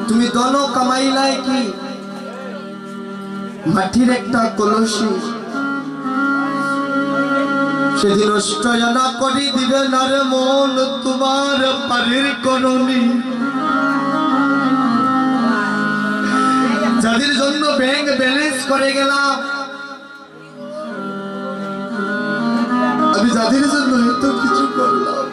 তুমি দল কামাইলাই কি মাটির একটা কলসি সেদিন অষ্টজনা করি দিবে নারে মন তোমার পারির করণী যাদের জন্য ব্যাংক ব্যালেন্স করে গেলাম আমি যাদের জন্য এত কিছু করলাম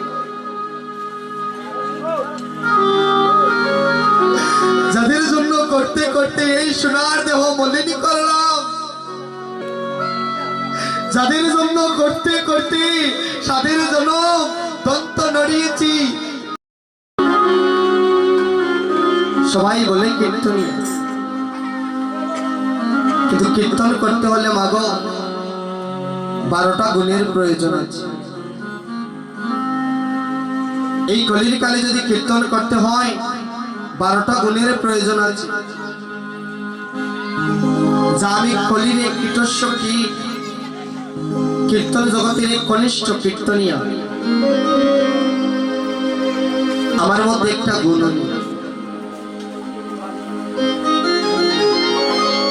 যাদের জন্য করতে করতে এই সোনার দেহ মলিনী করলাম যাদের জন্য করতে করতে সাদের জন্য দন্ত নড়িয়েছি সবাই বলে কীর্তনী কিন্তু কীর্তন করতে হলে মাগো 12টা গুণের প্রয়োজন আছে এই কলির কালে যদি কীর্তন করতে হয় 12টা গুণের প্রয়োজন আছে যা আমি কলির কীটস্য কি কীর্তন জগতের এক কনিষ্ঠ কীর্তনীয় আমার মধ্যে একটা গুণ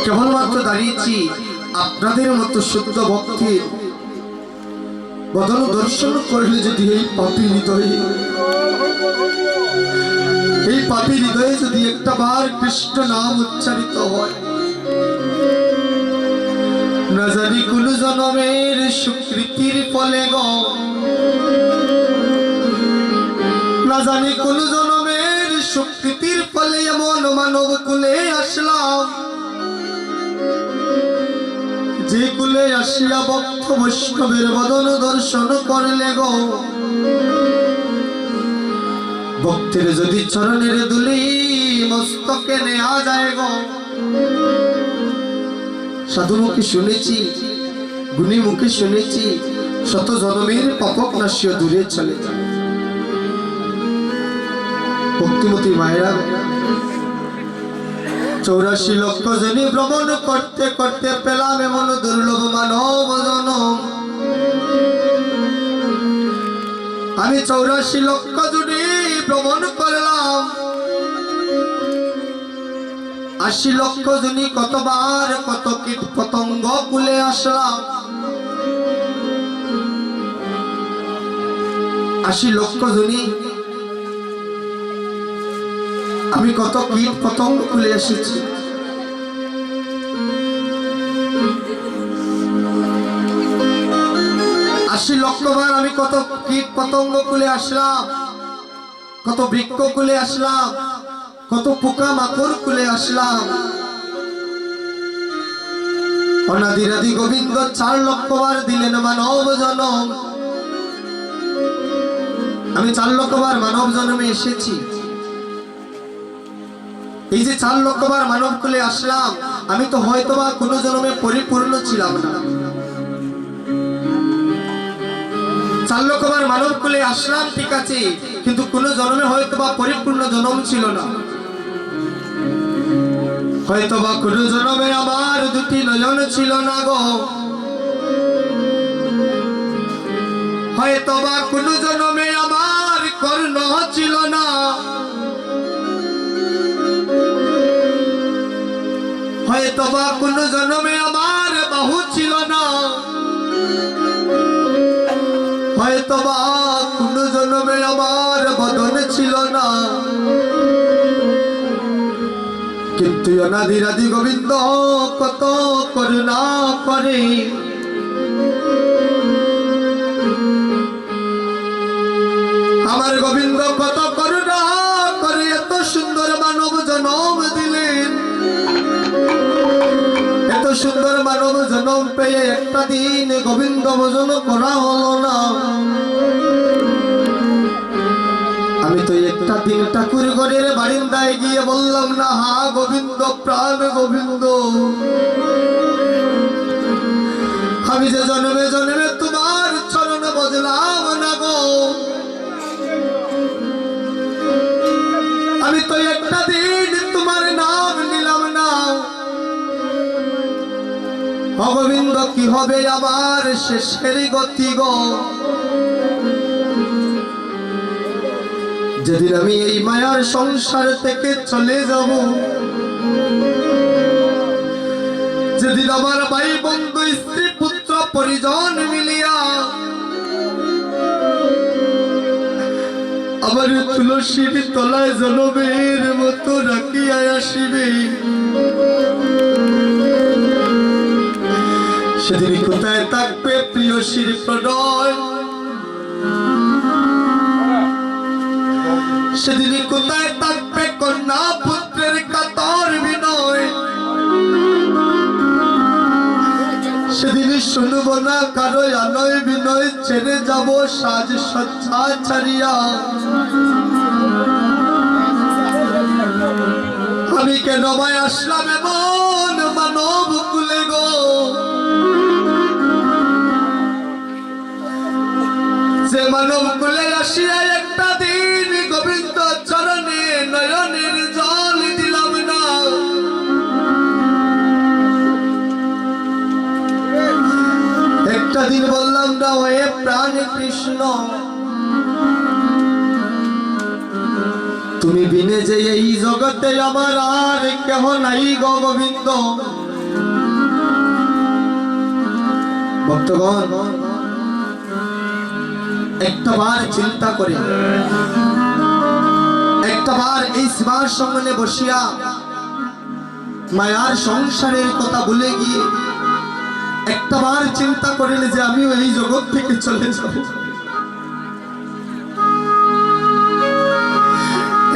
কেবলমাত্র দাঁড়িয়েছি আপনাদের মতো শুদ্ধ ভক্তির বদন দর্শন করলে যদি এই পাপী হৃদয়ে যদি একটা বার কৃষ্ণ নাম উচ্চারিত হয় না জানি কোন জন্মের সুকৃতির ফলে গো না জানি কোন জন্মের সুকৃতির ফলে এমন মানব কুলে আসলাম যে কুলে আসিয়া ভক্ত বৈষ্ণবের বদন দর্শন করলে গো ভক্তের যদি চরণের দুলি মস্তকে নেওয়া যায় গো সাধু মুখে শুনেছি গুণী মুখে শুনেছি শত জন্মের পাপক নাশিয়া দূরে চলে যায় ভক্তিমতী মায়েরা 84 লক্ষ জনী ভ্রমণ করতে করতে পেলাম এমন দুর্লভ মানব জনম আমি 84 লক্ষ জনী ভ্রমণ করলাম 80 লক্ষ জনী কতবার কত কীট পতঙ্গ কুলে আসলাম 80 লক্ষ জনী আমি কত কীট পতঙ্গ কুলে এসেছি 80 লক্ষ বার আমি কত কীট পতঙ্গ কুলে আসলাম কত বৃক্ষ কুলে আসলাম কত পোকা মাকড় কুলে আসলাম অনাদিরাদি গোবিন্দ 4 লক্ষ বার দিলেন মানব জনম আমি 4 লক্ষ বার মানব জন্মে এসেছি এই যে 4 লক্ষ বার মানব কুলে আসলাম আমি তো হয়তোবা কোনো জন্মে পরিপূর্ণ ছিলাম না 4 লক্ষ বার মানব কুলে আসলাম ঠিক আছে কিন্তু কোনো জন্মে হয়তোবা পরিপূর্ণ জন্ম ছিল না হয়তোবা কোনো জন্মে আমার 2টি নয়ন ছিল না গো হয়তোবা কোনো জন্মে আমার কর্ণ ছিল না হয়তোবা কোনো জন্মে আমার বাহু ছিল না হয়তোবা কোনো জন্মে আমার বদন ছিল না কিন্তু অনাদিরাদি গোবিন্দ কত করুণা করে আমার গোবিন্দ কত করুণা করে এত সুন্দর মানব জন্ম দিলেন এত সুন্দর মানব জন্ম পেয়ে একটা দিন গোবিন্দ ভজন করা হলো না আমি তো একটা দিন ঠাকুর ঘরের বারিন্দায় গিয়ে বললাম না হা গোবিন্দ প্রাণ গোবিন্দ আমি যে জন্মে জন্মে তোমার চরণ বদলাম না গো আমি তো একটা দিন তোমার নাম নিলাম না গোবিন্দ কি হবে আমার শেষের গতি গো যেদিন আমি এই মায়ার সংসার থেকে চলে যাব, যেদিন আমার ভাই বন্ধু স্ত্রী পুত্র পরিজন মিলিয়া আমার তুলসীর তলায় জনমের মতো রাখিয়া আসিবে, সেদিন কোথায় থাকবে প্রিয়সীর প্রণয়, সেদিন কোথায় থাকবে কন্যা পুত্রের কাতর বিনয়, সেদিন শুনব না কারো আনয় বিনয়, ছেড়ে যাব সাজ সজ্জা ছাড়িয়া। আমি কেন ভাই আসলাম এমন মানব কুলে গো, যে মানব কুলে আসিয়া একটা দিন গোবিন্দ চরণে নয়নের জল দিলাম না। একটা দিন বললাম না, ওহে প্রাণ কৃষ্ণ, তুমি বিনে যে এই জগতে আমার আর কেহ নাই গো গোবিন্দ। ভক্তগণ, একটাবার চিন্তা করে, একটাবার এই শিবার সঙ্গে বসিয়া মায়ার সংসারের কথা ভুলে গিয়ে একটাবার চিন্তা করিলে যে আমিও এই জগৎ থেকে চলে যাব।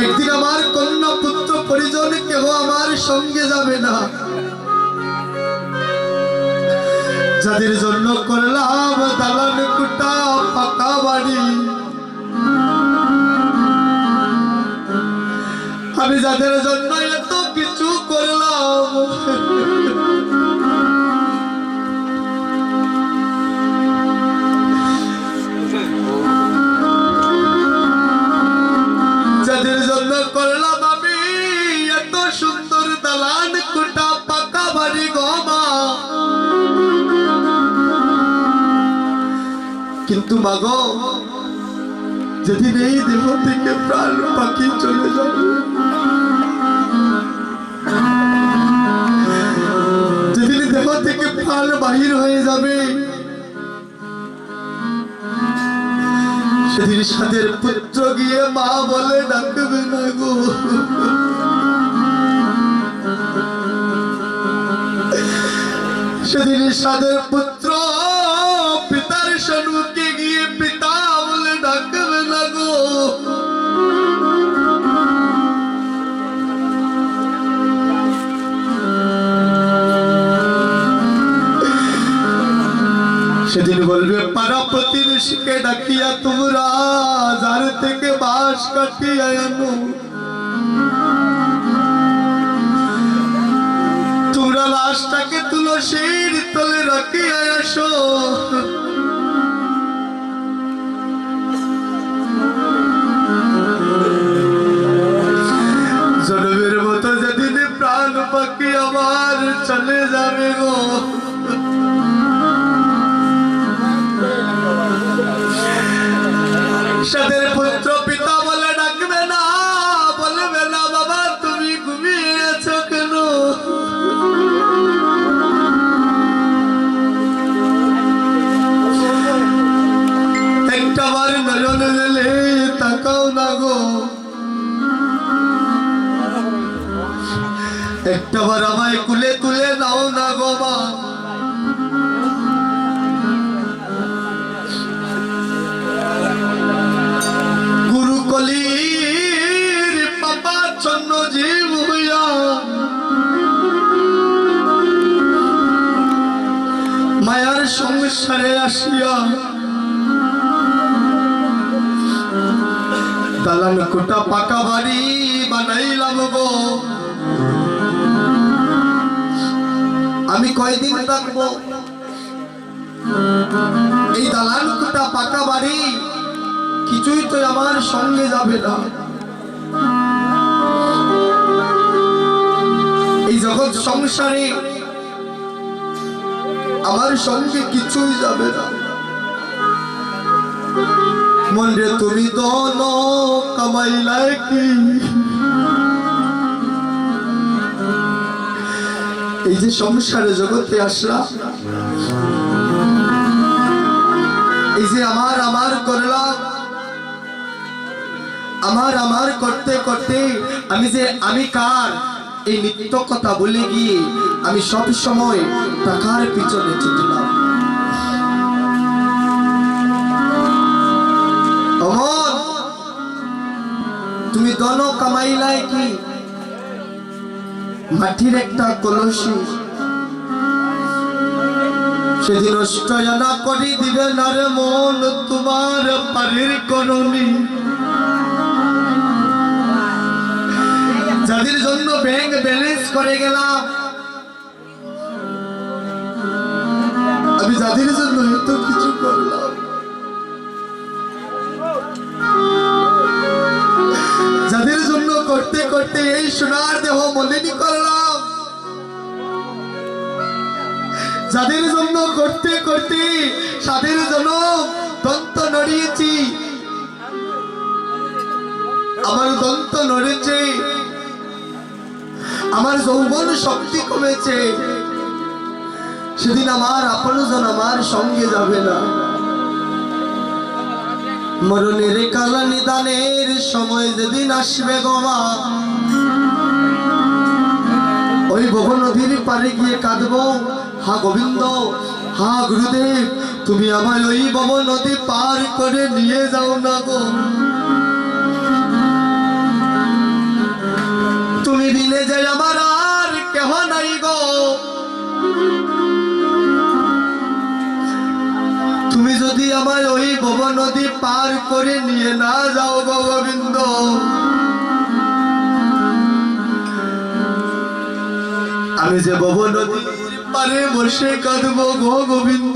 একদিন আমার কন্যা পুত্র পরিজন কেহ আমার সঙ্গে যাবে না, যাদের জন্য করলাম দালান কুটা পাকা বাড়ি, আমি যাদের জন্য এত কিছু করলাম, যাদের জন্য করলাম আমি এত সুন্দর দালান কুটা পাকা বাড়ি গমা, কিন্তু মাগো যেদিন এই দেহ থেকে প্রাণ পাখি চলে যাবে, যেদিন দেহ থেকে প্রাণ বাহির হয়ে যাবে, সেদিন সাদের পুত্র গিয়ে মা বলে ডাকবে না গো। সেদিন সাদের পুত্র পিতার সম্মুখে গিয়ে পিতা বলে ডাকবে না গো। সেদিন বলবে পাড়া প্রতিবেশীকে ডাকিয়া তোমরা যার থেকে বাঁশ কাটিয়া আনো, তোমরা লাশটাকে তুলসীর তলে রাখিয়া আসো। জনমের মতো যেদিন প্রাণ পাখি আমার চলে যাবে গো, সাদের পুত্র পিতা বলে ডাকবে না, বলবে না বাবা তুমি ঘুমিয়েছ কেন, একটাবার নয়ন মেলে তাকাও না গো, একটাবার আমায় কুলে তুলে নাও না গো মা। কলির পাপা ছন্ন জীব হইয়া মায়ার সংসারে আসিয়া দালান কোটা পাকা বাড়ি বানাইলাম গো। আমি কয়দিন থাকবো এই দালান কোটা পাকা বাড়ি? কিছুই তো আমার সঙ্গে যাবে না, এই জগৎ সংসারে আমার সঙ্গে কিছুই যাবে না। মন রে তুমি দন কামাইলাই কি এই যে সংসারে জগতে আসলা এই যে আমার করলাম আমার করতে করতে আমি কার এই নিত্য কথা বলে গিয়ে আমি সব সময় টাকার পিছনে ছুটলাম। অমর তুমি দন কামাইলাই কি মাটির একটা কলসি সেদিন অষ্টয়ানা করি দিবে না রে মন তোমার পারের করণী যাদের জন্য ব্যাংক ব্যালেন্স করে গেলাম আমি যাদের জন্য এত কিছু করলাম যাদের জন্য করতে করতে এই সোনার দেহ মলিনী করলাম যাদের জন্য করতে করতে সাদের জন্য দন্ত নড়িয়েছি আমার দন্ত নড়েছে আমার যৌবন শক্তি কমেছে সেদিন আমার আপনজন আমার সঙ্গে যাবে না মরণের কালা নিদানের সময় যেদিন আসবে গোমা ওই ভব নদীর পারে গিয়ে কাঁদবো হা গোবিন্দ হা গুরুদেব তুমি আমায় ওই ভব নদী পার করে নিয়ে যাও না গো তুমি বিনে যে আমার আর কেহ নাই গো তুমি যদি আমায় ওই ভব নদী পার করে নিয়ে না যাও গো গোবিন্দ আমি যে ভব নদীর পারে বসে কাঁদবো গো গোবিন্দ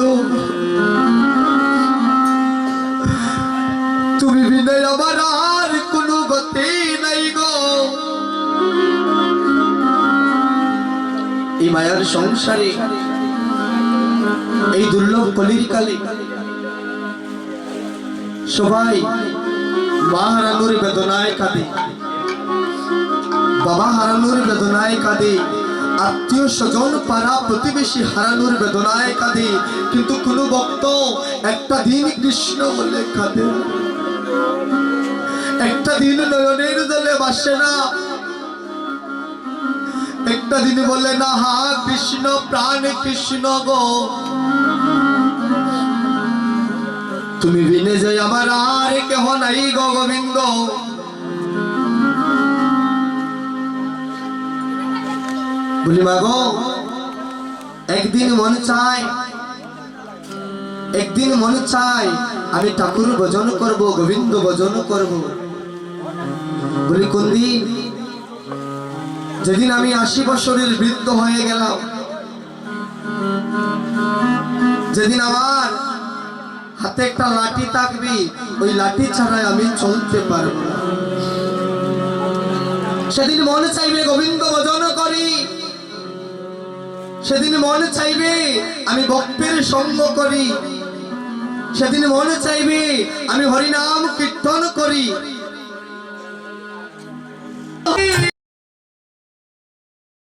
তুমি বিনে আমার আর কোনো গতি নাই গো এই মায়ার সংসারে এই দুর্লভ কলির কালে সবাই মা হারানোর বেদনায় কাঁদে বাবা হারানোর বেদনায় কাঁদে আত্মীয় স্বজন পাড়া প্রতিবেশী হারানোর বেদনায় কাঁদে কিন্তু কোনো ভক্ত একটা দিন কৃষ্ণ বলে কাঁদে একটা দিন নয়নের জলে বাসে না একটা দিন বলে না হা কৃষ্ণ প্রাণ কৃষ্ণ গো তুমি বিনে যাই আমার আর কেহ নাই গো গোবিন্দ বলি মা গো একদিন মন চাই আমি ঠাকুর ভজন করব গোবিন্দ ভজন করব বলি কোন দিন যেদিন আমি 80 বছরের বৃদ্ধ হয়ে গেলাম যেদিন আমার হাতে একটা লাঠি থাকবে ওই লাঠি ছাড়া আমি চলতে পারবো না সেদিন মন চাইবে গোবিন্দ ভজন করি সেদিন মন চাইবে আমি ভক্তের সঙ্গ করি সেদিন মন চাইবে আমি হরিনাম কীর্তন করি